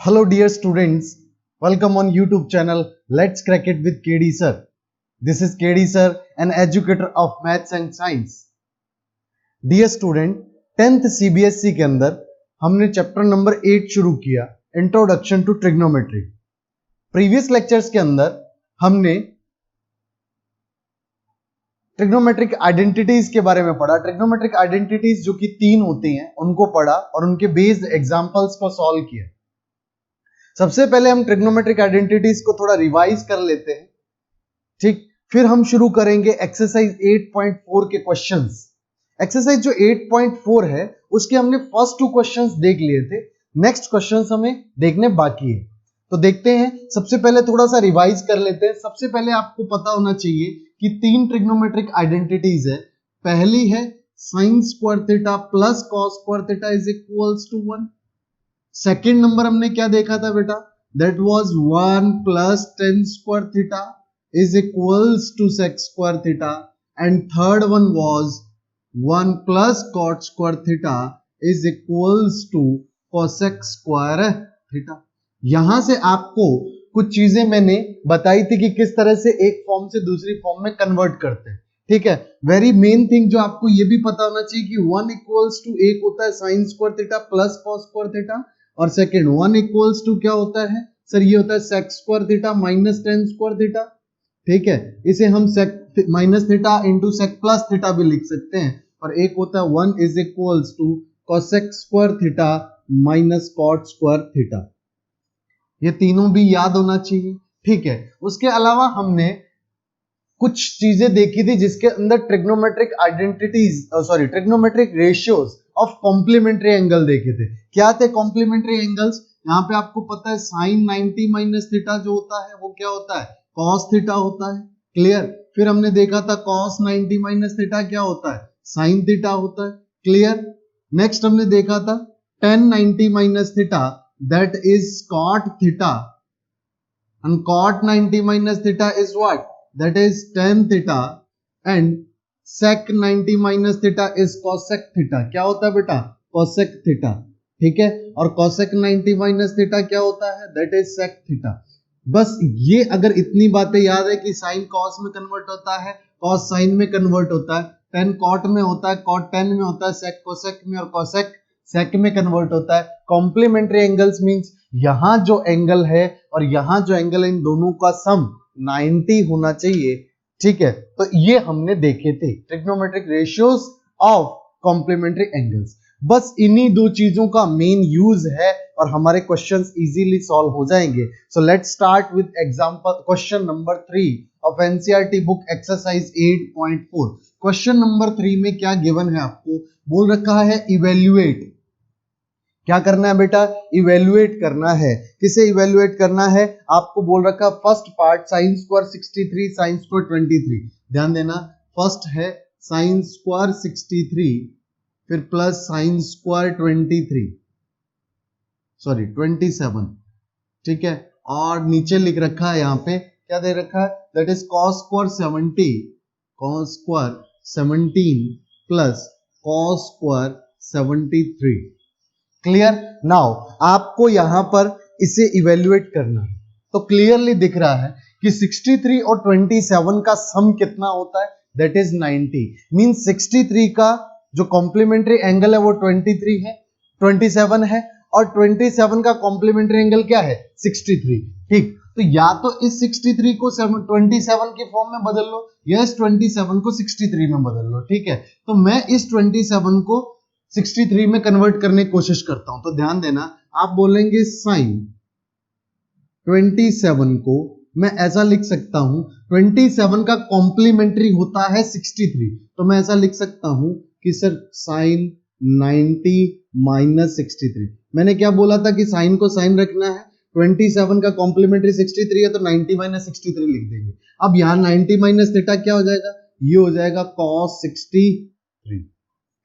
Hello dear students, welcome on YouTube channel Let's Crack It with KD Sir. This is KD Sir, an educator of Maths and Science. Dear student, 10th CBSE के अंदर हमने chapter number 8 शुरू किया, introduction to trigonometry. Previous lectures के अंदर हमने trigonometric identities के बारे में पढ़ा. ट्रिग्नोमेट्रिक आइडेंटिटीज जो कि 3 होती हैं उनको पढ़ा और उनके बेस्ड एग्जांपल्स को सॉल्व किया. सबसे पहले हम ट्रिग्नोमेट्रिक आइडेंटिटीज को थोड़ा रिवाइज कर लेते हैं, ठीक. फिर हम शुरू करेंगे एक्सरसाइज 8.4 के क्वेश्चंस. एक्सरसाइज जो 8.4 है उसके हमने फर्स्ट 2 क्वेश्चंस देख लिए थे. नेक्स्ट क्वेश्चंस हमें देखने बाकी है, तो देखते हैं. सबसे पहले थोड़ा सा रिवाइज कर लेते हैं. सबसे पहले आपको पता होना चाहिए कि 3 ट्रिग्नोमेट्रिक आइडेंटिटीज है. पहली है sine square theta plus cos square theta is equals to 1. Second number हमने क्या देखा था बेटा, that was 1 plus tan square theta is equals to sec square theta. And third one was 1 plus cot square theta is equals to cosec square theta. यहां से आपको कुछ चीजें मैंने बताई थी कि किस तरह से एक फॉर्म से दूसरी फॉर्म में कन्वर्ट करते हैं, ठीक है. वेरी मेन थिंग जो आपको ये भी पता होना चाहिए कि 1 इक्वल्स टू एक होता है sine square theta plus cos square theta, और सेकंड 1 इक्वल्स टू क्या होता है सर, ये होता है sec square theta minus tan square theta, ठीक है. इसे हम sec minus theta into sec plus theta भी लिख सकते हैं. और एक होता है 1 is equals to cosec square theta minus cot square theta. ये तीनों भी याद होना चाहिए, ठीक है. उसके अलावा हमने कुछ चीजें देखी थी जिसके अंदर trigonometric identities trigonometric ratios of complementary angle देखे थे. क्या थे कॉम्प्लीमेंट्री एंगल्स? यहाँ पे आपको पता है साइन 90 माइनस थीटा जो होता है वो क्या होता है, कॉस थीटा होता है. क्लियर. फिर हमने देखा था कॉस 90 माइनस थीटा क्या होता है, साइन थीटा होता है. क्लियर. नेक्स्ट हमने देखा था tan 90 minus theta that is cot theta, and cot 90 minus theta is what, that is tan theta, and sec 90 minus theta is cosec theta. क्या होता है बेटा, cosec theta, ठीक है. और cosec 90 minus theta क्या होता है, that is sec theta. बस ये अगर इतनी बातें याद है कि sin cos में कन्वर्ट होता है, cos sin में कन्वर्ट होता है, tan cot में होता है, cot tan में होता है, sec cosec में, और cosec sec में कन्वर्ट होता है. कॉम्प्लीमेंट्री एंगल्स मींस यहां जो एंगल है और यहां जो एंगल है इन दोनों का सम 90 होना चाहिए, ठीक है. तो ये हमने देखे थे trigonometric ratios of complementary angles. बस इन्हीं दो चीजों का मेन यूज है और हमारे क्वेश्चंस इजीली सॉल्व हो जाएंगे. So let's start with example question number 3 of NCERT book exercise 8.4. Question number 3 में क्या गिवन है, आपको बोल रखा है इवेल्युएट. क्या करना है बेटा, इवेल्युएट करना है. किसे इवेल्युएट करना है, आपको बोल रखा first part sine square 63 sine square 23. ध्यान देना, फर्स्ट है साइन स्क्वायर 63 फिर प्लस साइन स्क्वायर 27, ठीक है. और नीचे लिख रखा है, यहां पे क्या दे रखा है, that is cos square 17 plus cos square 73. Clear. Now आपको यहां पर इसे इवेल्युएट करना है, तो क्लियरली दिख रहा है कि 63 और 27 का सम कितना होता है, दैट इज 90. मींस 63 का जो कॉम्प्लीमेंट्री एंगल है वो 27 है, और 27 का कॉम्प्लीमेंट्री एंगल क्या है, 63, ठीक. तो या तो इस 63 को 27 की फॉर्म में बदल लो, या इस 27 को 63 में बदल लो, ठीक है. तो मैं इस 27 को 63 में कन्वर्ट करने की कोशिश करता हूं. तो ध्यान देना, आप बोलेंगे साइन 27 को मैं ऐसा लिख सकता हूं, 27 का कॉम्प्लीमेंट्री होता है 63, तो मैं ऐसा लिख सकता हूं कि सर साइन 90 माइनस 63. मैंने क्या बोला था कि साइन को साइन रखना है, 27 का कॉम्प्लीमेंट्री 63 है तो 90 माइनस 63 लिख देंगे. अब यहां 90 माइनस थीटा क्या हो जाएगा, ये हो जाएगा cos 63.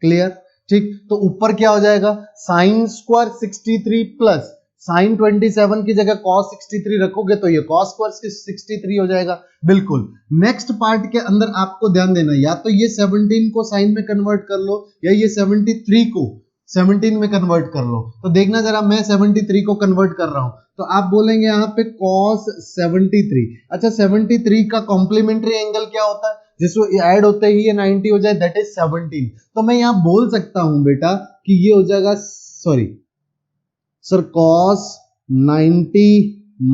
क्लियर, ठीक. तो ऊपर क्या हो जाएगा, साइन स्क्वायर 63 प्लस साइन 27 की जगह cos 63 रखोगे तो ये cos स्क्वायर 63 हो जाएगा. बिल्कुल. नेक्स्ट पार्ट के अंदर आपको ध्यान देना, या तो ये 17 को साइन में कन्वर्ट कर लो, या ये 73 को 17 में कन्वर्ट कर लो। तो देखना जरा, मैं 73 को कन्वर्ट कर रहा हूं, तो आप बोलेंगे यहाँ पे cos 73। अच्छा 73 का कॉम्प्लीमेंट्री एंगल क्या होता है, जिसको ऐड होते ही ये 90 हो जाए, दैट इज 17। तो मैं यहाँ बोल सकता हूं बेटा कि ये हो जाएगा, सॉरी सर, cos 90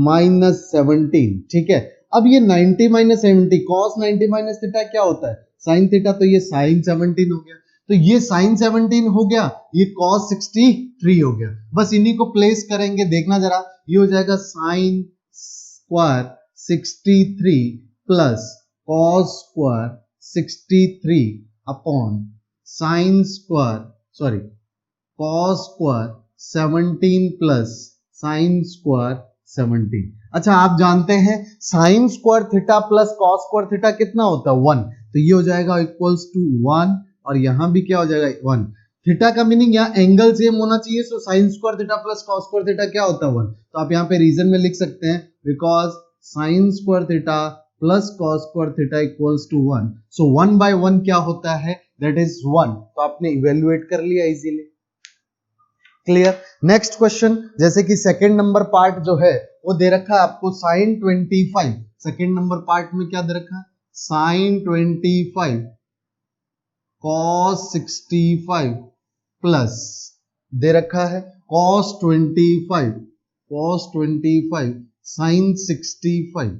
माइनस 17, ठीक है। अब ये 90 माइनस 70, cos 90 माइनस थीटा क्या होता है, sin थीटा, तो ये sin 17 हो गया। तो ये sin 17 हो गया, ये cos 63 हो गया। बस इन्हीं को प्लेस करेंगे, देखना जरा, ये हो जाएगा sin square 63 plus cos square 63 upon sin square, sorry cos square 17 plus sin square 17। अच्छा आप जानते हैं sin square theta plus cos square theta कितना होता है, 1। तो ये हो जाएगा इक्वल्स टू 1, और यहां भी क्या हो जाएगा, 1। थीटा का मीनिंग यहाँ एंगल सेम होना चाहिए, सो sin square theta plus cos square theta क्या होता है, 1। तो आप यहाँ पे रीजन में लिख सकते हैं, because sin square theta plus cos square theta equals to 1। So 1 by 1 क्या होता है, दैट इज 1। तो आपने इवेल्युएट कर लिया इजीली। क्लियर। नेक्स्ट क्वेश्चन, जैसे कि सेकंड नंबर पार्ट जो है वो दे रखा है आपको sin 25। सेकंड नंबर पार्ट में क्या दे रखा है, sin 25 cos 65 प्लस दे रखा है cos 25 sin 65।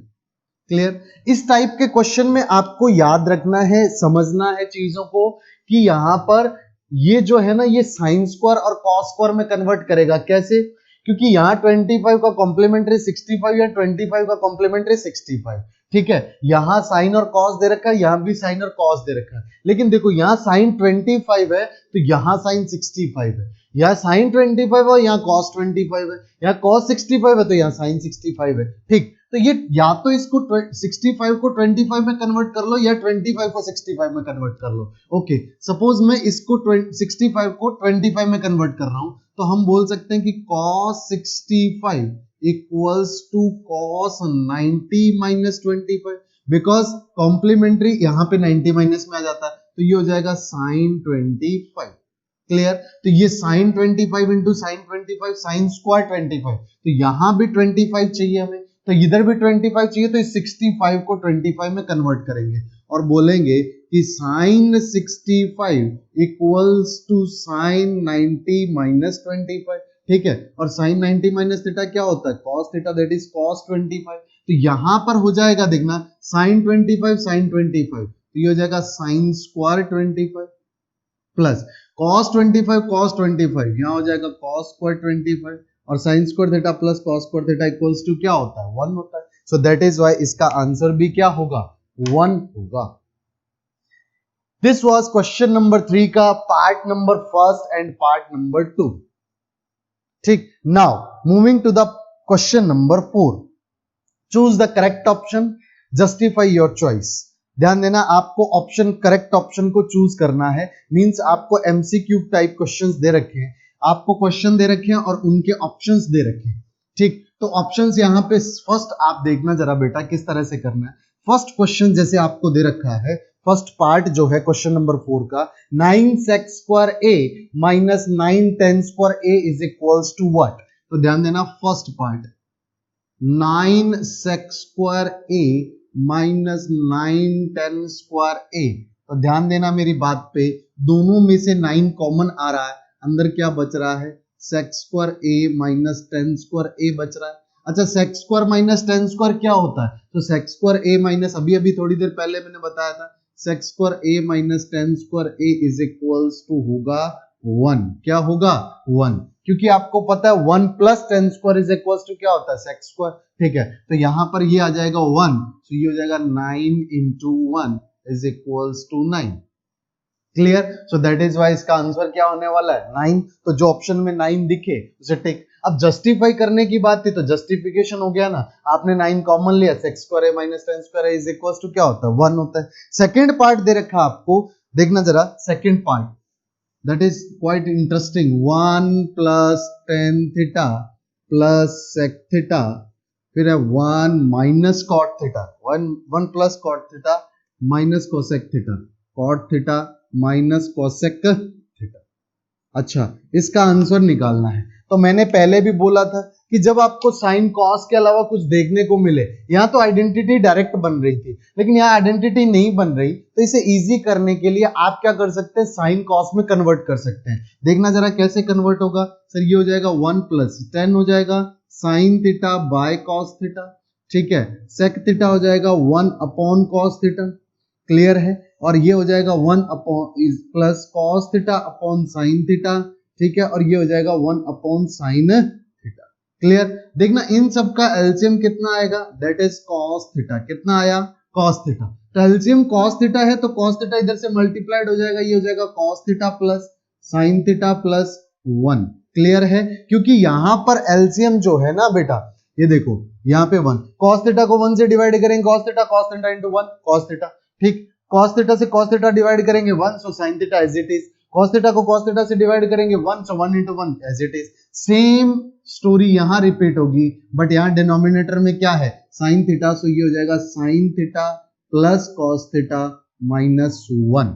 क्लियर। इस टाइप के क्वेश्चन में आपको याद रखना है, समझना है चीजों को, कि यहां पर ये जो है ना, ये साइन स्क्वायर और कॉस स्क्वायर में कन्वर्ट करेगा। कैसे, क्योंकि यहाँ 25 का कॉम्प्लीमेंट्री 65 या 25 का कॉम्प्लीमेंट्री 65, ठीक है। यहाँ साइन और कॉस दे रखा है, यहाँ भी साइन और कॉस दे रखा है, लेकिन देखो यहाँ साइन 25 है तो यहाँ साइन 65 है, यहाँ साइन 25 है, यहाँ कॉस 25 है, यहाँ कॉस 65 है तो यहाँ साइन 65 है, ठीक। तो ये या तो इसको 65 को 25 में कन्वर्ट कर लो, या 25 को 65 में कन्वर्ट कर लो। ओके, सपोज मैं इसको 65 को 25 में कन्वर्ट कर रहा हूं, तो हम बोल सकते हैं कि cos 65 equals to cos 90 minus 25, because complementary यहाँ पे 90 माइनस में आ जाता है, तो ये हो जाएगा sin 25। क्लियर। तो ये sin 25 into sine 25 sine square 25, तो यहां भी 25 चाहिए हमें, तो इधर भी 25 चाहिए, तो इस 65 को 25 में कन्वर्ट करेंगे और बोलेंगे कि sin 65 equals to sin 90 minus 25, ठीक है। और sin 90 माइनस थीटा क्या होता है, cos theta, that is cos 25। तो यहां पर हो जाएगा, देखना, sin 25 sin 25, तो ये हो जाएगा sin square 25 plus cos 25 cos 25, यहां हो जाएगा cos स्क्वायर 25, और sin square theta plus cos square theta equals to क्या होता है, 1 होता है। सो दैट इज व्हाई इसका आंसर भी क्या होगा, 1 होगा। दिस वाज क्वेश्चन नंबर 3 का part number first and part number 2, ठीक। Now moving to the question number 4, choose the correct option, justify your choice. ध्यान देना, आपको ऑप्शन, करेक्ट ऑप्शन को चूज करना है, मींस आपको एमसीक्यू टाइप क्वेश्चंस दे रखे हैं, आपको क्वेश्चन दे रखे हैं और उनके ऑप्शंस दे रखे हैं, ठीक। तो ऑप्शंस यहाँ पे फर्स्ट आप देखना जरा बेटा किस तरह से करना है। फर्स्ट क्वेश्चन जैसे आपको दे रखा है, फर्स्ट पार्ट जो है क्वेश्चन नंबर 4 का, 9sec square a minus 9tan square a is equals to what. तो ध्यान देना, first part 9sec square a minus 9tan square a, तो ध्यान देना मेरी बात पे, दोनों में से 9 कॉमन आ रहा है, अंदर क्या बच रहा है, sec square a minus tan square a बच रहा है। अच्छा, sec square minus tan square क्या होता है, तो sec स्क्वायर a माइनस, अभी थोड़ी देर पहले मैंने बताया था, sec square a minus tan square a is equals to होगा 1। क्या होगा, 1, क्योंकि आपको पता है 1 plus tan square is equals to क्या होता है, sec स्क्वायर, ठीक है। तो यहां पर ये आ जाएगा 1, तो ये हो जाएगा 9 into 1 is equals to 9। Clear. So that is why इसका आंसर क्या होने वाला है, 9। तो जो ऑप्शन में 9 दिखे उसे टिक। अब जस्टिफाई करने की बात थी तो जस्टिफिकेशन हो गया ना, आपने 9 कॉमन लिया, sec square a minus tan square a is equals to क्या होता है, 1 होता है। सेकंड पार्ट दे रखा आपको, देखना जरा second part, that is quite interesting, 1 plus tan theta plus sec theta, फिर है 1 minus cot theta, 1 plus cot theta minus cosec theta, cot theta minus cosec theta. अच्छा, इसका आंसर निकालना है। तो मैंने पहले भी बोला था कि जब आपको साइन कॉस के अलावा कुछ देखने को मिले, यहाँ तो आइडेंटिटी डायरेक्ट बन रही थी, लेकिन यहाँ आइडेंटिटी नहीं बन रही, तो इसे इजी करने के लिए आप क्या कर सकते हैं, साइन कॉस में कन्वर्ट कर सकते हैं। देखना जरा कैसे कन्वर्ट होगा। सर ये हो जाएगा 1 + tan हो जाएगा sine theta by cos theta, ठीक है। सेक थीटा हो जाएगा 1 cos थीटा, क्लियर है। और ये हो जाएगा 1 plus cos theta upon sine theta, ठीक है। और ये हो जाएगा 1 साइन थीटा, क्लियर। देखना इन सब का एलसीएम कितना आएगा, दैट इज कॉस थीटा। कितना आया, कॉस थीटा। तो एलसीएम कॉस थीटा है, तो कॉस थीटा इधर से मल्टीप्लाइड हो जाएगा, ये हो जाएगा cos theta plus sine theta plus 1, clear है। क्योंकि यहां पर एलसीएम जो है ना बेटा, ये देखो यहाँ पे 1, cos थीटा को 1 से डिवाइड करेंगे, cos theta into 1 cos theta, ठीक। cos थीटा से cos थीटा डिवाइड करेंगे 1, so sin theta as it is. cos theta को cos थीटा से डिवाइड करेंगे 1, so 1 into 1 as it is. Same story यहां रिपीट होगी, बट यहां डिनोमिनेटर में क्या है, sin थीटा, सो ये हो जाएगा sin theta plus cos theta minus 1,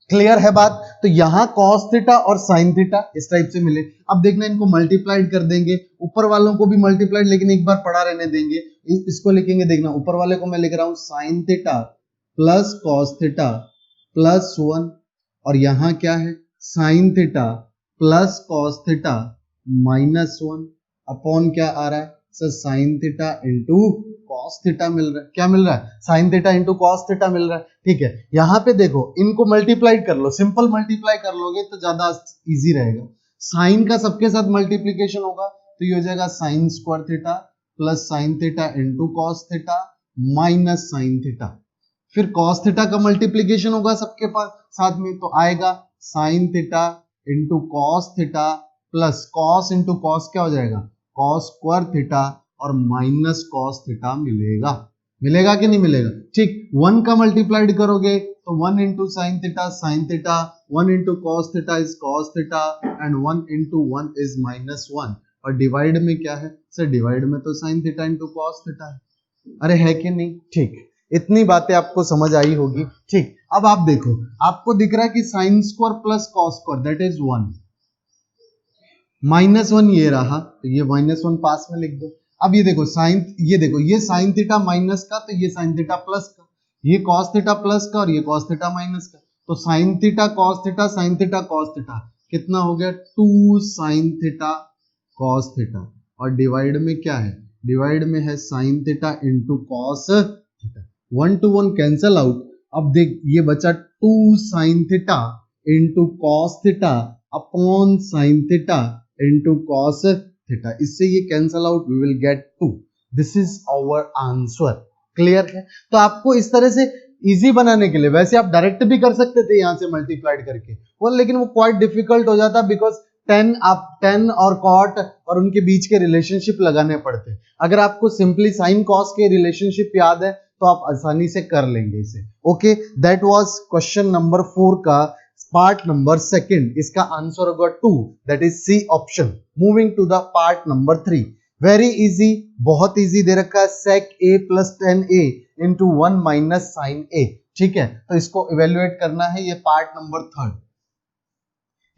clear है बात। तो यहां cos थीटा और sin थीटा इस टाइप से मिले। अब देखना इनको मल्टीप्लाइड कर देंगे, ऊपर वालों को भी मल्टीप्लाइड, लेकिन एक बार पढ़ा रहने देंगे। इसको लिखेंगे, देखना ऊपर वाले को मैं लिख रहा हूं sin theta plus cos theta plus 1, और यहां क्या है sin theta plus cos theta minus 1 upon क्या आ रहा है sir, sin theta into cos theta मिल रहा है। क्या मिल रहा है, sin theta into cos theta मिल रहा है, ठीक है। यहां पे देखो इनको मल्टीप्लाइड कर लो, सिंपल मल्टीप्लाई कर लोगे तो ज्यादा इजी रहेगा। साइन का सबके साथ मल्टीप्लीकेशन होगा, तो ये हो जाएगा sign square theta plus sine theta into cos theta minus sine theta. फिर cos थीटा का मल्टीप्लीकेशन होगा सबके पास साथ में, तो आएगा sine theta into cos theta plus cos into cos क्या हो जाएगा, cos स्क्वायर थीटा और माइनस cos थीटा मिलेगा। मिलेगा कि नहीं मिलेगा, ठीक। 1 का मल्टीप्लाइड करोगे तो 1 into sine theta, 1 into cos theta is cos theta and 1 into 1 is minus 1, और डिवाइड में क्या है सर, डिवाइड में तो sine theta into cos theta है। अरे है कि नहीं, ठीक। इतनी बातें आपको समझ आई होगी, ठीक। अब आप देखो, आपको दिख रहा है कि sign square plus cos square that is 1, minus 1 ये रहा, तो ये माइनस 1 पास में लिख दो। अब ये देखो साइन, ये देखो ये साइन थीटा माइनस का, तो ये साइन थीटा प्लस का, ये कॉस थीटा प्लस का, और ये कॉस थीटा माइनस का, तो sine theta cos theta, sine theta cos theta कितना हो गया, 2 साइन थीटा कॉस थीटा, और डिवाइड में क्या है, डिवाइड में है sine theta into cos theta, 1 to 1 cancel out. अब देख ये बचा 2 sine theta into cos theta upon sine theta into cos theta, इससे ये cancel out, we will get 2। This is our answer, clear है। तो आपको इस तरह से इजी बनाने के लिए, वैसे आप डायरेक्ट भी कर सकते थे यहां से मल्टीप्लाइड करके वो, लेकिन वो क्वाइट डिफिकल्ट हो जाता, बिकॉज 10 और कॉट और उनके बीच के रिलेशनशिप लगाने पड़ते। अगर आपको सिंपली साइन कॉस के रिलेशनशिप याद है तो आप आसानी से कर लेंगे इसे। Okay, that was question number 4 का पार्ट नंबर 2। इसका आंसर होगा 2, that is C option. Moving to the part number 3, very easy, बहुत इजी दे रखा है, sec a plus 10a into 1 minus sine a, ठीक है। तो इसको इवेल्युएट करना है, ये पार्ट नंबर 3,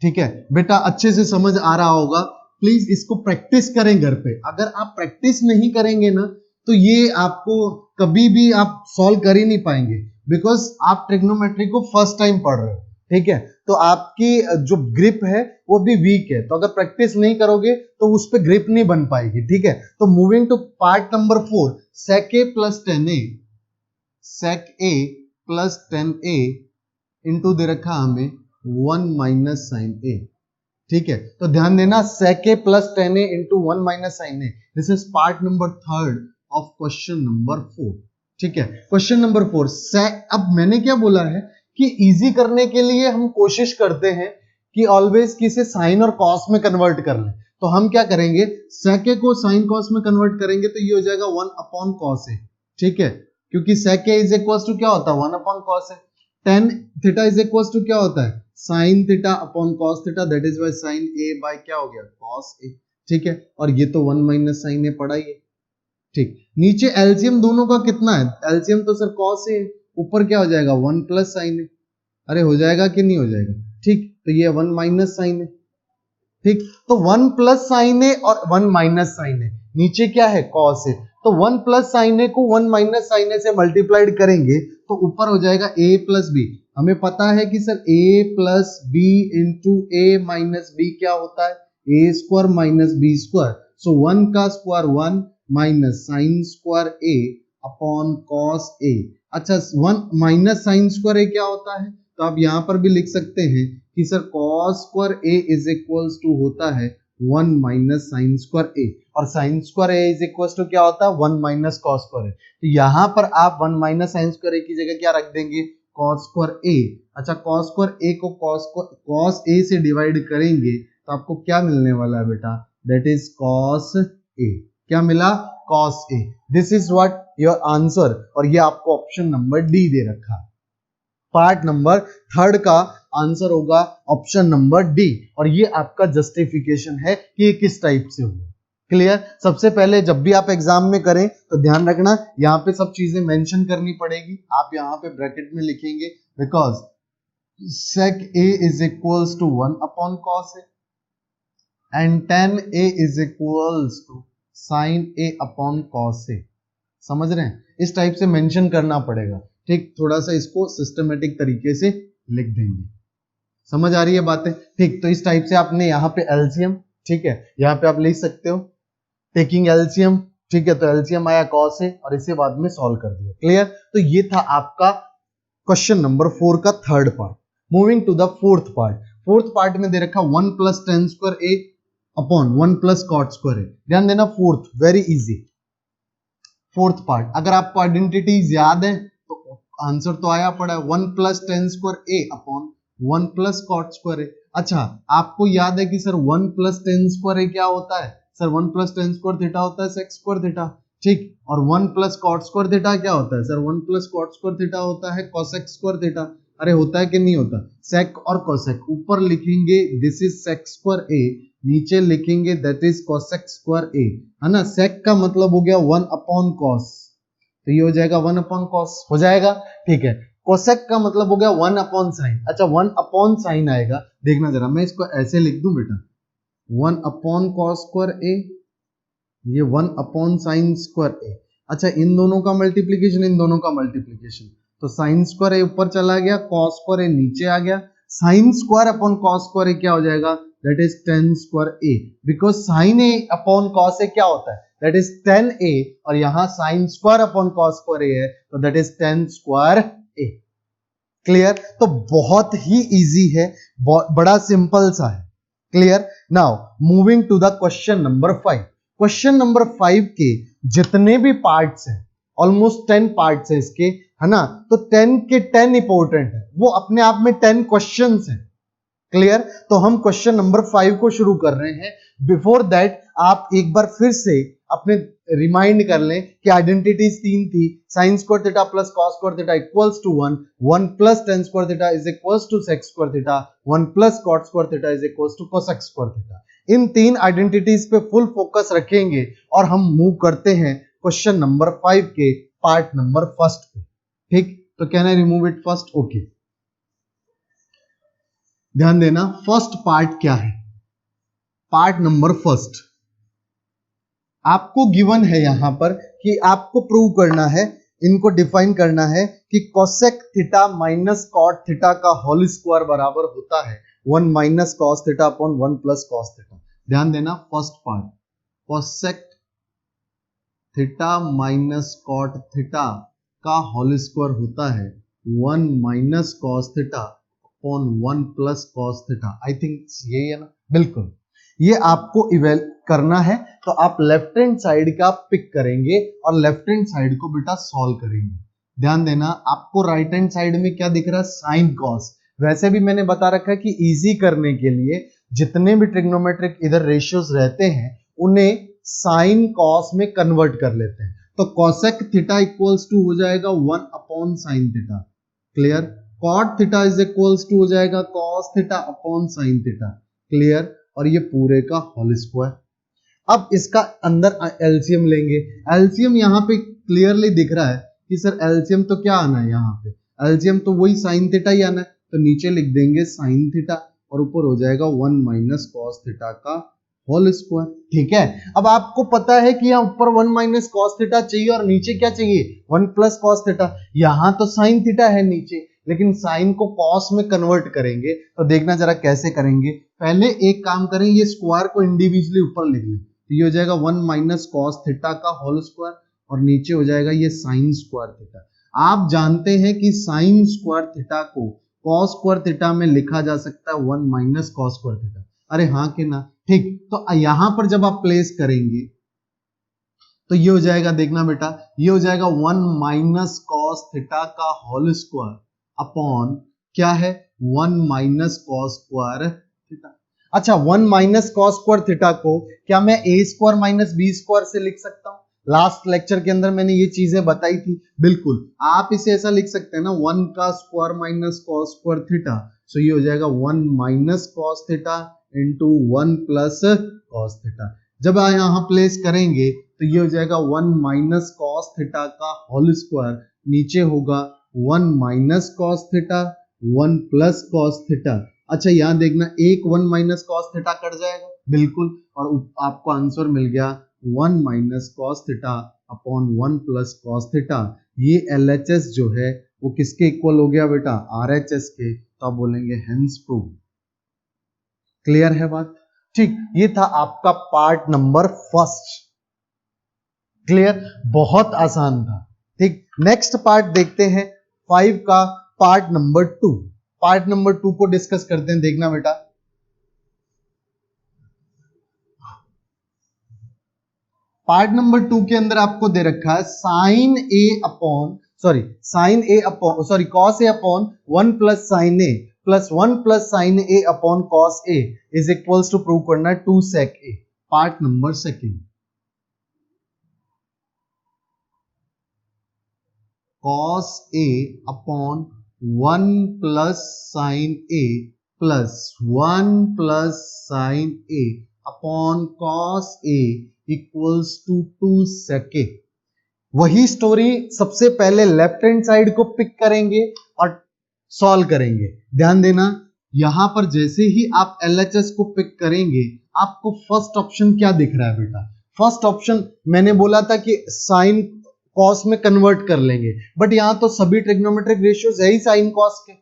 ठीक है बेटा। अच्छे से समझ आ रहा होगा, प्लीज इसको प्रैक्टिस करें घर पे। अगर आप प्रैक्टिस नहीं करेंगे ना, तो ये आपको कभी भी आप सॉल्व कर ही नहीं पाएंगे, बिकॉज आप ट्रिग्नोमेट्री को फर्स्ट टाइम पढ़ रहे हो, ठीक है। तो आपकी जो ग्रिप है वो भी वीक है, तो अगर प्रैक्टिस नहीं करोगे तो उस पर ग्रिप नहीं बन पाएगी, ठीक है। तो moving to part number 4, sec a plus 10a, sec a plus 10a into दे रखा हमें 1 माइनस साइन a, ठीक है। तो ध्यान देना, sec a plus 10a into 1 minus sine a, this is part number 3 of question number 4, ठीक है। क्वेश्चन नंबर 4 sec, अब मैंने क्या बोला है कि इजी करने के लिए हम कोशिश करते हैं कि ऑलवेज किसे साइन और कॉस में कन्वर्ट कर लें। तो हम क्या करेंगे, sec a को साइन कॉस में कन्वर्ट करेंगे, तो ये हो जाएगा 1 अपॉन कॉस a, ठीक है। क्योंकि sec a is equal to क्या होता है, 1 upon cos a। tan theta is equal to क्या होता है, sine theta upon cos theta, that is by sine a by क्या हो गया, कॉस a, ठीक है। और ये तो 1 माइनस साइन a पड़ा ही है, ठीक। नीचे एलसीएम दोनों का कितना है, एलसीएम तो सर कॉस a है, ऊपर क्या हो जाएगा 1 प्लस साइन a, अरे हो जाएगा कि नहीं हो जाएगा, ठीक, तो ये 1 माइनस साइन है, ठीक, तो 1 प्लस साइन है और 1 माइनस साइन है, नीचे क्या है कॉस है, तो 1 प्लस साइन है को 1 माइनस साइन है से मल्टीप्लाइड करेंगे तो ऊपर हो जाएगा a प्लस बी। हमें पता है कि sir a plus B into A minus B क्या होता है, A square minus B square, so 1 का square 1 minus sine square a upon cos a। अच्छा, 1 माइनस साइन स्क्वायर a क्या होता है, तो आप यहां पर भी लिख सकते हैं कि sir cos square a is equals to होता है 1 माइनस साइन स्क्वायर a, और sine square a is equals to क्या होता है 1 माइनस कॉस स्क्वायर a। तो यहां पर आप 1 माइनस साइन स्क्वायर a की जगह क्या रख देंगे, कॉस स्क्वायर a। अच्छा, कॉस स्क्वायर a को कॉस a से डिवाइड करेंगे तो आपको क्या मिलने वाला है बेटा, दैट इज कॉस a। क्या मिला, cos a। This is what your answer, और ये आपको ऑप्शन नंबर डी दे रखा है। पार्ट नंबर 3 का आंसर होगा ऑप्शन नंबर डी, और ये आपका जस्टिफिकेशन है कि ये किस टाइप से हुआ। क्लियर। सबसे पहले जब भी आप एग्जाम में करें तो ध्यान रखना यहां पे सब चीजें मेंशन करनी पड़ेगी, आप यहां पे ब्रैकेट में लिखेंगे because sec a is equals to 1 upon cos a and tan a is equals to sin a upon cos a। समझ रहे हैं, इस टाइप से मेंशन करना पड़ेगा, ठीक, थोड़ा सा इसको सिस्टमेटिक तरीके से लिख देंगे। समझ आ रही है बातें, ठीक, तो इस टाइप से आपने यहाँ पे एलसीएम, ठीक है, यहाँ पे आप लिख सकते हो टेकिंग एलसीएम, ठीक है, तो एलसीएम आया cos a और इसे बाद में सॉल्व कर दिया। क्लियर। तो ये था आपका क्वेश्चन नंबर 4 का third part. Moving to the fourth part. Fourth part में दे रखा 1 plus tan square a upon 1 plus cot square a। ध्यान देना, fourth very easy. Fourth part अगर आपको आइडेंटिटीज याद है तो आंसर तो आया पड़ा है 1 plus tan square a upon 1 plus cot square a। अच्छा, आपको याद है कि sir 1 plus tan square a क्या होता है, sir 1 plus tan square theta होता है सेक स्क्वायर थीटा, ठीक, और 1 प्लस कॉट स्क्वायर थीटा क्या होता है, sir 1 plus cot square theta होता है कोसेक स्क्वायर थीटा। अरे होता है कि नहीं होता, सेक और कोसेक, ऊपर लिखेंगे this is sec square a, नीचे लिखेंगे that is cosec square a, है ना। सेक का मतलब हो गया 1 अपॉन कॉस, तो ये हो जाएगा 1 अपॉन कॉस हो जाएगा, ठीक है। कोसेक का मतलब हो गया 1 अपॉन साइन। अच्छा, 1 अपॉन साइन आएगा, देखना जरा, मैं इसको ऐसे लिख दूं बेटा, 1 अपॉन कॉस स्क्वायर a, ये 1 अपॉन साइन स्क्वायर a। अच्छा, इन दोनों का मल्टीप्लीकेशन, इन दोनों का मल्टीप्लीकेशन, तो साइन स्क्वायर a ऊपर चला गया, कॉस स्क्वायर a नीचे आ गया, sine square upon cos square a क्या हो जाएगा, that is tan square a, because sine a upon cos a क्या होता है, दैट इज 10a, और यहां sine square upon cos square a है तो that is 10 square a। Clear. तो बहुत ही इजी है, बड़ा सिंपल सा है। Clear. Now moving to the question number 5। Question number 5 के जितने भी पार्ट्स हैं, ऑलमोस्ट 10 पार्ट्स हैं इसके, है ना, तो 10 के 10 इंपॉर्टेंट है, वो अपने आप में 10 क्वेश्चंस हैं। क्लियर। तो हम क्वेश्चन नंबर 5 को शुरू कर रहे हैं। बिफोर दैट आप एक बार फिर से अपने रिमाइंड कर लें कि आइडेंटिटीज 3 थी, sine square theta plus cos square theta equals to 1, 1 plus tan square theta is equals to sec square theta, 1 plus cot square theta is equals to cosec square theta. इन 3 identities पे full focus रखेंगे और हम move करते हैं question number 5 के part number first पे। ठीक, तो can I remove it first? Okay, ध्यान देना, फर्स्ट पार्ट क्या है, पार्ट नंबर फर्स्ट आपको गिवन है यहां पर कि आपको प्रूव करना है, इनको डिफाइन करना है कि cosec theta minus cot theta का होल स्क्वायर बराबर होता है 1 minus cos theta upon 1 plus cos theta. ध्यान देना, first part cosec theta minus cot theta का होल स्क्वायर होता है 1 minus cos theta upon 1 plus cos theta. I think यही है ना, बिल्कुल, ये आपको इवेल करना है। तो आप लेफ्ट हैंड साइड का पिक करेंगे और लेफ्ट हैंड साइड को बेटा सॉल्व करेंगे। ध्यान देना, आपको राइट हैंड साइड में क्या दिख रहा है, साइन कॉस। वैसे भी मैंने बता रखा है कि इजी करने के लिए जितने भी ट्रिग्नोमेट्रिक इधर रेशियोज रहते हैं उन्हें साइन कॉस में कन्वर्ट कर लेते हैं। तो कोसेक थीटा इक्वल्स टू हो जाएगा 1 upon sine theta. Clear. Cot theta is equals to हो जाएगा cos theta upon sine theta. Clear. और ये पूरे का होल स्क्वायर। अब इसका अंदर एलसीएम लेंगे। एलसीएम यहां पे क्लियरली दिख रहा है कि सर एलसीएम तो क्या आना है, यहां पे एलसीएम तो वही साइन थीटा ही आना है। तो नीचे लिख देंगे साइन थीटा और ऊपर हो जाएगा 1 माइनस कॉस थीटा का होल स्क्वायर। ठीक है, अब आपको पता है कि यहाँ ऊपर 1 माइनस कॉस थीटा चाहिए और नीचे क्या चाहिए 1 प्लस कॉस थीटा। यहाँ तो साइन थीटा है नीचे, लेकिन साइन को कॉस में कन्वर्ट करेंगे तो देखना जरा कैसे करेंगे। पहले एक काम करें, ये स्क्वायर को इंडिविजुअली ऊपर लिख लें, तो ये हो जाएगा 1 माइनस कॉस थीटा का होल स्क्वायर और नीचे हो जाएगा ये साइन स्क्वायर थीटा। आप जानते हैं कि साइन स्क्वायर थीटा को कॉस स्क्वायर थीटा में लिखा जा सकता है 1 माइनस कॉस स्क्वायर थीटा। अरे हाँ कि ना, ठीक। तो यहां पर जब आप प्लेस करेंगे तो ये हो जाएगा, देखना बेटा, ये हो जाएगा 1 माइनस कॉस थीटा का होल स्क्वायर अपॉन क्या है 1 माइनस कॉस स्क्वायर थीटा। अच्छा, 1 माइनस कॉस स्क्वायर थीटा को क्या मैं ए स्क्वायर माइनस बी स्क्वायर से लिख सकता हूं? लास्ट लेक्चर के अंदर मैंने ये चीजें बताई थी। बिल्कुल, आप इसे ऐसा लिख सकते हैं ना, 1 का square minus cos square theta, so ये हो जाएगा 1 minus cos theta into 1 plus cos theta. जब यहां प्लेस करेंगे तो ये हो जाएगा 1 माइनस कॉस थीटा का होल स्क्वायर, नीचे होगा 1 minus cos theta 1 plus cos theta. अच्छा, यहां देखना, एक 1 माइनस कॉस थीटा कट जाएगा, बिल्कुल, और आपको आंसर मिल गया 1 minus cos theta upon 1 plus cos theta. ये LHS जो है वो किसके इक्वल हो गया बेटा? RHS के। तो आप बोलेंगे हेंस प्रूव। क्लियर है बात? ठीक, ये था आपका पार्ट नंबर फर्स्ट। क्लियर, बहुत आसान था। ठीक, नेक्स्ट पार्ट देखते हैं 5 का पार्ट नंबर 2। पार्ट नंबर 2 को डिस्कस करते हैं। देखना बेटा, पार्ट नंबर 2 के अंदर आपको दे रखा है sine A upon cos A upon 1 plus sine A plus 1 plus sine A upon cos A is equals to prove करना है 2 sec A. Part number second, cos A upon 1 plus sine A plus 1 plus sine A upon cos A equals to 2 sec A. वही story, सबसे पहले left hand side को pick करेंगे और solve करेंगे। ध्यान देना, यहां पर जैसे ही आप LHS को पिक करेंगे आपको फर्स्ट ऑप्शन क्या दिख रहा है बेटा? फर्स्ट ऑप्शन मैंने बोला था कि साइन कॉस में कन्वर्ट कर लेंगे, बट यहां तो सभी ट्रिग्नोमेट्रिक रेशियोज है ही साइन कॉस के,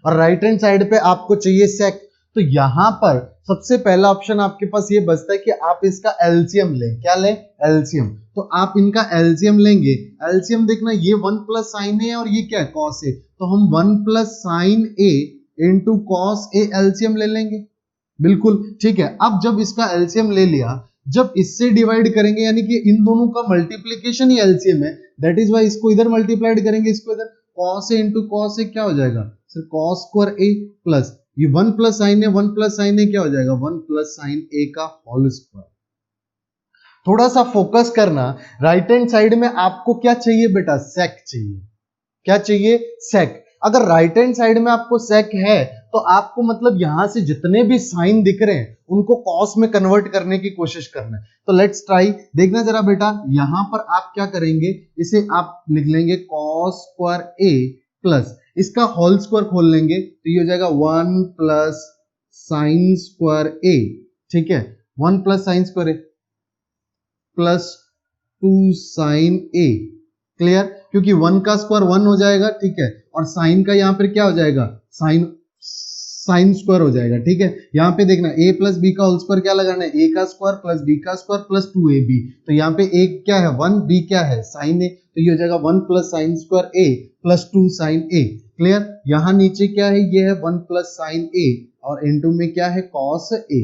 और राइट हैंड साइड पे आपको चाहिए सेक। तो यहां पर सबसे पहला ऑप्शन आपके पास ये बचता है कि आप इसका एलसीएम लें। क्या लें? एलसीएम। तो आप इनका एलसीएम लेंगे। एलसीएम देखना, ये 1 प्लस साइन ए और ये क्या है? Cos A. तो हम 1 plus sine A into cos A LCM ले लेंगे। बिल्कुल ठीक है। अब जब इसका एलसीएम ले लिया, जब इससे डिवाइड करेंगे, यानी कि इन दोनों का मल्टीप्लीकेशन ही एलसीएम है, दैट इज वाई इसको इधर मल्टीप्लाइड करेंगे, इसको इधर, cos A into cos A क्या हो जाएगा सर? कॉस स्क्वायर ए प्लस ये 1 प्लस साइन ए, 1 प्लस साइन ए क्या हो जाएगा? 1 प्लस साइन ए का होल स्क्वायर। थोड़ा सा फोकस करना, राइट हैंड साइड में आपको क्या चाहिए बेटा? सेक चाहिए। क्या चाहिए? सेक। अगर राइट हैंड साइड में आपको सेक है तो आपको मतलब यहां से जितने भी साइन दिख रहे हैं उनको कॉस में कन्वर्ट करने की कोशिश करना है। तो लेट्स ट्राई। देखना जरा बेटा, यहां पर आप क्या करेंगे, इसे आप लिख लेंगे कॉस स्क्वायर ए प्लस इसका होल स्क्वायर खोल लेंगे तो ये हो जाएगा 1 प्लस साइन स्क्वायर ए। ठीक है, 1 प्लस साइन स्क्वायर ए प्लस 2 साइन ए। क्लियर? क्योंकि 1 का स्क्वायर 1 हो जाएगा, ठीक है, और साइन का यहां पर क्या हो जाएगा? साइन स्क्वायर हो जाएगा। ठीक है, यहां पे देखना a प्लस बी का होल स्क्वायर क्या लगाना है? a का स्क्वायर प्लस b का स्क्वायर प्लस 2ab। तो यहाँ पे a क्या है? 1, b क्या है? Sine a। तो ये हो जाएगा 1 plus sine square a plus 2 sine a। Clear? यहाँ नीचे क्या है? ये है 1 प्लस साइन a और इनटू में क्या है? Cos a।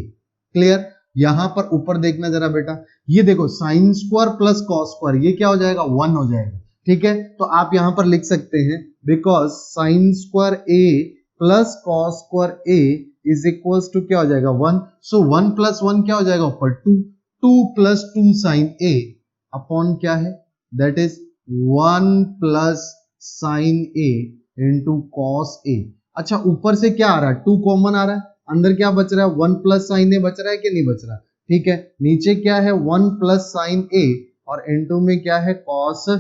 क्लियर? यहां पर ऊपर देखना जरा बेटा, ये देखो sine square plus cos square, ये क्या हो जाएगा? 1 हो जाएगा। ठीक है, तो आप यहां पर लिख सकते हैं because sine square a plus cos square a is equals to क्या हो जाएगा? 1। सो 1 प्लस 1 क्या हो जाएगा? ऊपर 2, 2 प्लस 2 साइन a अपॉन क्या है? That is 1 plus sine a into cos a। अच्छा, ऊपर से क्या आ रहा है? 2 कॉमन आ रहा है, अंदर क्या बच रहा है? 1 प्लस साइन a बच रहा है कि नहीं बच रहा? ठीक है, नीचे क्या है? 1 प्लस साइन a और इनटू में क्या है? Cos a।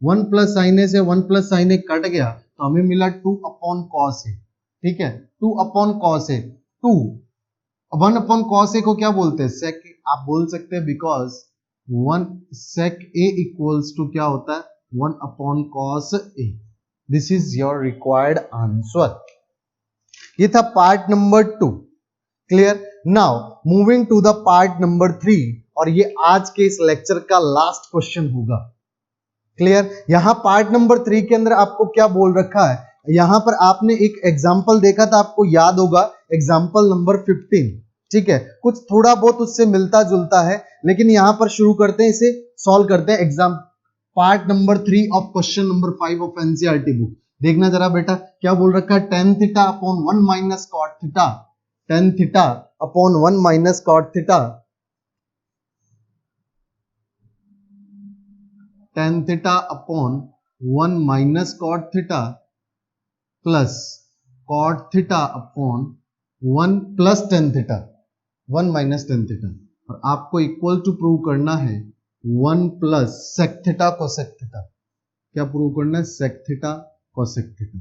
1 plus sine a से 1 प्लस साइन a कट गया तो हमें मिला 2 अपॉन कॉस a। ठीक है, 2 अपॉन कॉस ए, 2 1 अपॉन कॉस ए को क्या बोलते हैं, सेक ए। आप बोल सकते हैं because 1 sec A equals to क्या होता है, 1 upon cos A. This is your required answer. ये था part number 2। Clear. Now moving to the part number 3, और ये आज के इस लेक्चर का लास्ट क्वेश्चन होगा। क्लियर। यहां पार्ट नंबर 3 के अंदर आपको क्या बोल रखा है, यहां पर आपने एक एग्जाम्पल देखा था, आपको याद होगा, एग्जाम्पल नंबर 15। ठीक है, कुछ थोड़ा बहुत उससे मिलता जुलता है, लेकिन यहां पर शुरू करते हैं, इसे सॉल्व करते हैं। Exam part number 3 of question number 5 of NCERT book. देखना जरा बेटा, क्या बोल रखा है, tan theta upon 1 minus cot theta, tan theta upon 1 minus cot theta, tan theta upon 1 minus cot theta plus cot theta upon 1 plus tan theta, 1 minus tan theta, और आपको equal to prove करना है 1 plus sec theta cosec theta. क्या prove करना है, सेक theta cosec theta.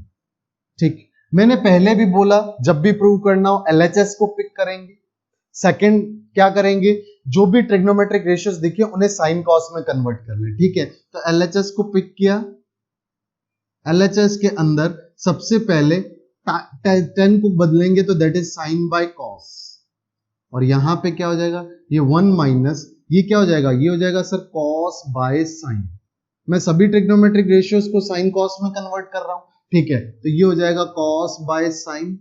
ठीक, मैंने पहले भी बोला जब भी प्रूव करना हो एलएचएस को पिक करेंगे, सेकंड क्या करेंगे, जो भी ट्रिग्नोमेट्रिक रेशियोज दिखे उन्हें साइन कॉस में कन्वर्ट कर ले। ठीक है, तो एलएचएस को पिक किया, एलएचएस के अंदर सबसे पहले tan को बदलेंगे तो that is sine by cos, और यहां पे क्या हो जाएगा, ये 1 माइनस, ये क्या हो जाएगा, ये हो जाएगा सर कॉस बाय साइन। मैं सभी ट्रिग्नोमेट्रिक रेशियोज को साइन कॉस में कन्वर्ट कर रहा हूं। ठीक है, तो ये हो जाएगा कॉस बाय साइन।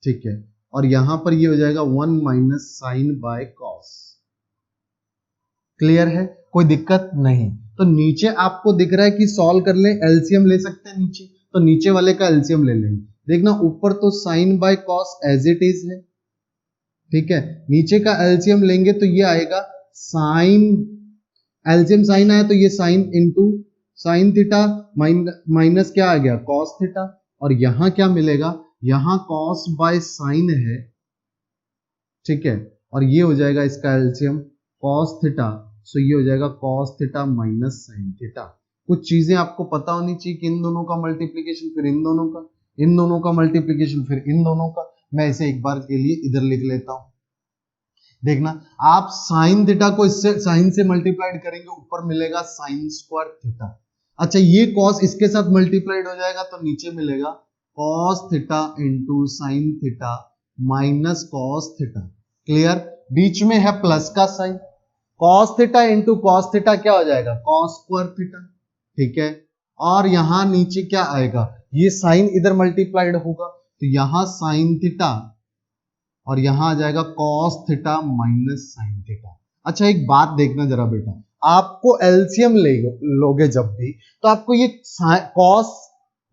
ठीक है, और यहां पर ये हो जाएगा 1 minus sine by cos. Clear है, कोई दिक्कत नहीं। तो नीचे आपको दिख रहा है कि सॉल्व कर ले, एलसीएम ले सकते हैं नीचे, तो नीचे वाले का एलसीएम ले लेंगे। देखना ऊपर तो sine by cos as it is है, ठीक है, नीचे का एलसीएम लेंगे तो ये आएगा साइन, एलसीएम साइन आया तो ये sign into sine theta minus क्या आ गया, कॉस थीटा, और यहां क्या मिलेगा, यहां कॉस बाय साइन है। ठीक है, और ये हो जाएगा इसका एलसीएम कॉस थीटा, सो ये हो जाएगा cos theta minus sine theta. कुछ चीजें आपको पता होनी चाहिए कि इन दोनों का मल्टीप्लीकेशन फिर इन दोनों का, इन दोनों का मल्टीप्लीकेशन फिर इन दोनों का। मैं इसे एक बार के लिए इधर लिख लेता हूं। देखना, आप साइन थीटा को इससे साइन से मल्टीप्लाइड करेंगे, ऊपर मिलेगा साइन स्क्वायर थीटा। अच्छा, ये कॉस इसके साथ मल्टीप्लाइड हो जाएगा तो नीचे मिलेगा cos theta into sine theta minus cos theta. Clear, बीच में है प्लस का sine, cos theta into cos theta क्या हो जाएगा, कॉस स्क्वायर थीटा। ठीक है, और यहां नीचे क्या आएगा, ये साइन इधर मल्टीप्लाइड होगा तो यहां साइन थीटा, और यहां आ जाएगा cos theta minus sine theta. अच्छा, एक बात देखना जरा बेटा, आपको एलसीएम लोगे जब भी, तो आपको ये cos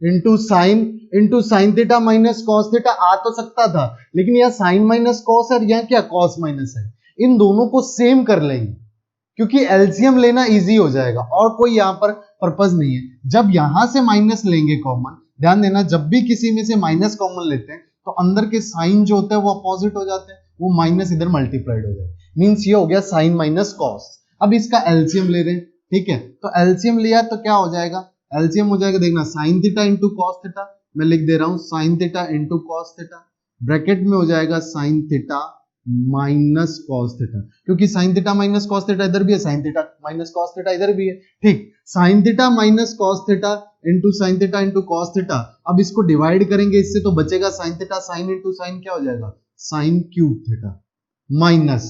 into sine theta minus cos theta आ तो सकता था, लेकिन यह साइन माइनस कॉस है, यहाँ क्या कॉस माइनस है। इन दोनों को सेम कर लेंगे क्योंकि एलसीएम लेना इजी हो जाएगा, और कोई यहाँ पर पर्पज नहीं है। जब यहां से माइनस लेंगे कॉमन, ध्यान देना, जब भी किसी में से माइनस कॉमन लेते हैं तो अंदर के साइन जो होते हैं वो अपोजिट हो जाते हैं, वो माइनस इधर मल्टीप्लाइड हो जाए, मींस ये हो गया साइन माइनस कॉस। अब इसका एलसीएम ले रहे हैं, ठीक है, तो एलसीएम लिया तो क्या हो जाएगा, एलसीएम हो जाएगा, देखना sine theta into cos theta, मैं लिख दे रहा हूं sine theta into cos theta, bracket में हो जाएगा sine theta minus cos theta, क्योंकि sine theta minus cos theta इधर भी है, sine theta minus cos theta इधर भी है। ठीक, sine theta minus cos theta into sine theta into cos theta. अब इसको डिवाइड करेंगे इससे तो बचेगा sine theta, sine into sine क्या हो जाएगा, साइन क्यूब थीटा माइनस,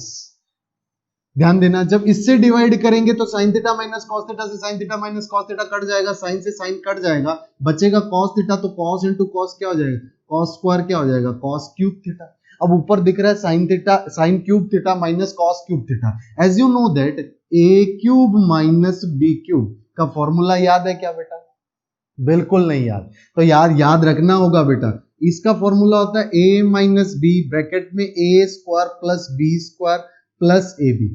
ध्यान देना, जब इससे डिवाइड करेंगे तो sine theta minus cos theta से sine theta minus cos theta cut जाएगा, साइन से साइन कट जाएगा, बचेगा कॉस थीटा, तो कॉस इंटू कॉस क्या हो जाएगा, कॉस स्क्वायर क्या हो जाएगा, कॉस क्यूब थीटा। अब ऊपर दिख रहा है sine theta sine cube theta minus cos cube theta. As you know that A cube minus B cube का फॉर्मूला याद है क्या बेटा, बिल्कुल नहीं याद, तो याद रखना होगा बेटा, इसका फॉर्मूला होता है a माइनस बी ब्रैकेट में a square plus B square plus A B.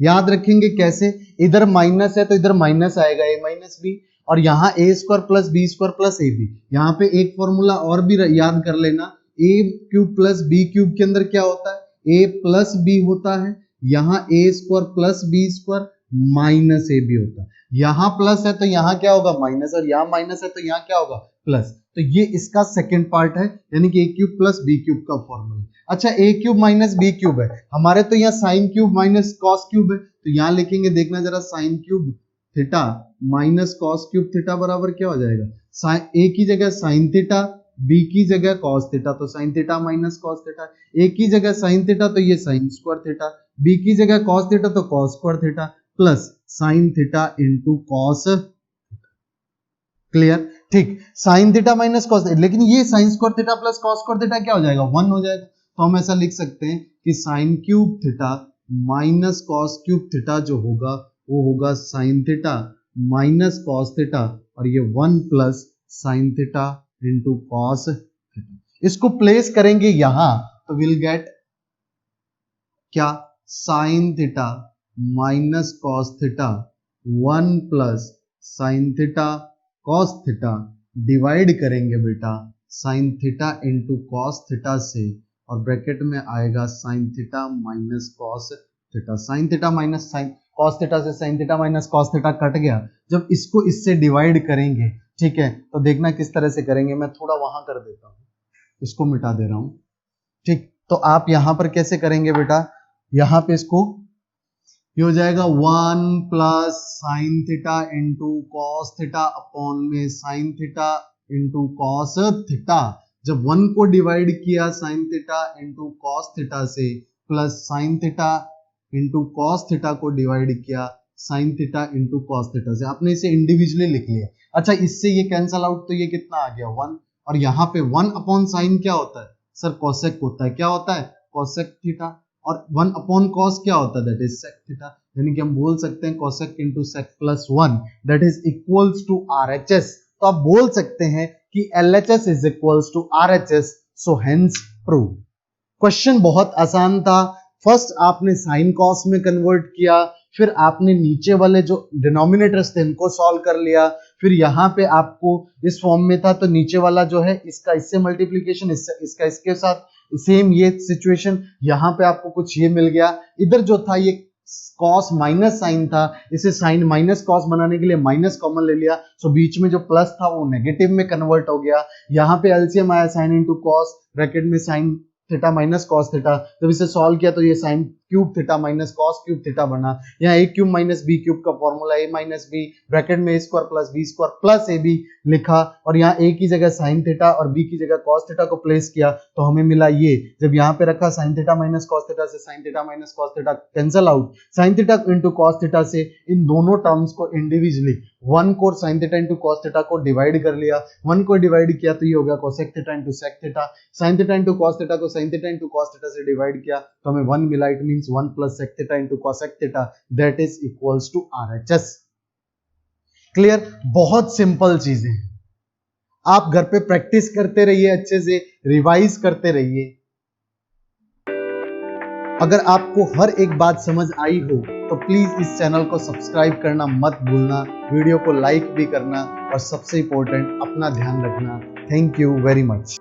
याद रखेंगे कैसे, इधर माइनस है तो इधर माइनस आएगा a माइनस बी, और यहाँ a square plus B square plus A B. यहाँ पे एक फॉर्मूला और भी याद कर लेना, a cube plus B cube के अंदर क्या होता है, a प्लस बी होता है, यहाँ a square plus B square minus A B होता है। यहाँ प्लस है तो यहाँ क्या होगा माइनस, और यहाँ माइनस है तो यहाँ क्या होगा प्लस। तो ये इसका सेकंड पार्ट है, यानी कि ए क्यूब प्लस बी क्यूब का फॉर्मूला। अच्छा, ए क्यूब माइनस बी क्यूब है, हमारे तो यहाँ sine cube minus cos cube है, तो यहाँ लिखेंगे, देखना जरा, sign cube theta minus cos cube theta बराबर क्या हो जाएगा, ए की जगह साइन थीटा, बी की जगह कॉस थीटा, तो sine theta minus cos theta, A की जगह साइन थीटा तो ये साइन स्क्वायर थीटा, बी की जगह कॉस थीटा तो cos square theta, plus sine theta into cos. Clear? ठीक, साइन थीटा माइनस कॉस, लेकिन ये sign square theta plus cos square theta क्या हो जाएगा, 1 हो जाएगा। तो हम ऐसा लिख सकते हैं कि sine cube theta minus cos cube theta जो होगा वो होगा sine theta minus cos theta, और ये 1 plus sine theta into cos theta. इसको प्लेस करेंगे यहां तो विल गेट क्या, sine theta minus cos theta 1 plus sine theta cos theta, divide करेंगे बेटा sine theta into cos theta से, और ब्रैकेट में आएगा sine theta minus cos theta. Sine theta minus sign cos theta से sine theta minus cos theta cut गया। जब इसको इससे डिवाइड करेंगे, ठीक है, तो देखना किस तरह से करेंगे, मैं थोड़ा वहां कर देता हूं, इसको मिटा दे रहा हूं। ठीक, तो आप यहां पर कैसे करेंगे बेटा, यहां पे इसको ये हो जाएगा 1 plus sine theta into cos theta upon में sine theta into cos theta. जब 1 को डिवाइड किया sine theta into cos theta से, plus sine theta into cos theta को डिवाइड किया sine theta into cos theta से, आपने इसे इंडिविजुअली लिख लिया। अच्छा, इससे ये कैंसल आउट, तो ये कितना आ गया 1, और यहाँ पे 1 अपॉन साइन क्या होता है सर, कोसेक होता है, क्या होता है, कोसेक थीटा, और 1 अपॉन कॉस क्या होता है, दैट इज सेक थीटा, यानी कि हम बोल सकते हैं cosec into sec plus 1 that is equals to RHS. तो आप बोल सकते हैं कि LHS is equals to RHS, so hence prove. Question बहुत आसान था। फर्स्ट आपने साइन कॉस में कन्वर्ट किया, फिर आपने नीचे वाले जो डिनोमिनेटर्स थे इनको सॉल्व कर लिया, फिर यहाँ पे आपको इस फॉर्म में था तो नीचे वाला जो है इसका इससे मल्टीप्लीकेशन, इसका इसके साथ, सेम ये सिचुएशन, यहाँ पे आपको कुछ ये मिल गया। इधर जो था ये कॉस माइनस साइन था, इसे साइन माइनस कॉस बनाने के लिए माइनस कॉमन ले लिया, सो बीच में जो प्लस था वो नेगेटिव में कन्वर्ट हो गया। यहाँ पे एलसीएम आया साइन इंटू कॉस, ब्रैकेट में sine theta minus cos theta, जब इसे सॉल्व किया तो ये sine cube theta minus cos cube theta बना। यहाँ A cube minus B cube का formula A minus B, bracket में A square plus B square plus A B लिखा, और यहाँ ए की जगह साइन थीटा और बी की जगह कॉस थीटा को प्लेस किया तो हमें मिला ये। जब यहाँ पे रखा sine theta minus cos theta से sine theta minus cos theta cancel out, sine theta into cos theta से इन दोनों टर्म्स को इंडिविजुअली 1 को sine theta into cos theta को डिवाइड कर लिया, 1 को डिवाइड किया तो ये हो गया cosec theta into sec theta, sine theta into cos theta को sine theta into cos theta से डिवाइड किया तो हमें 1 मिला, it means 1 plus sec theta into cosec theta that is equals to RHS. Clear? बहुत सिंपल चीजें हैं, आप घर पे प्रैक्टिस करते रहिए, अच्छे से रिवाइज करते रहिए। अगर आपको हर एक बात समझ आई हो तो प्लीज इस चैनल को सब्सक्राइब करना मत भूलना, वीडियो को लाइक भी करना, और सबसे इंपॉर्टेंट अपना ध्यान रखना। Thank you very much.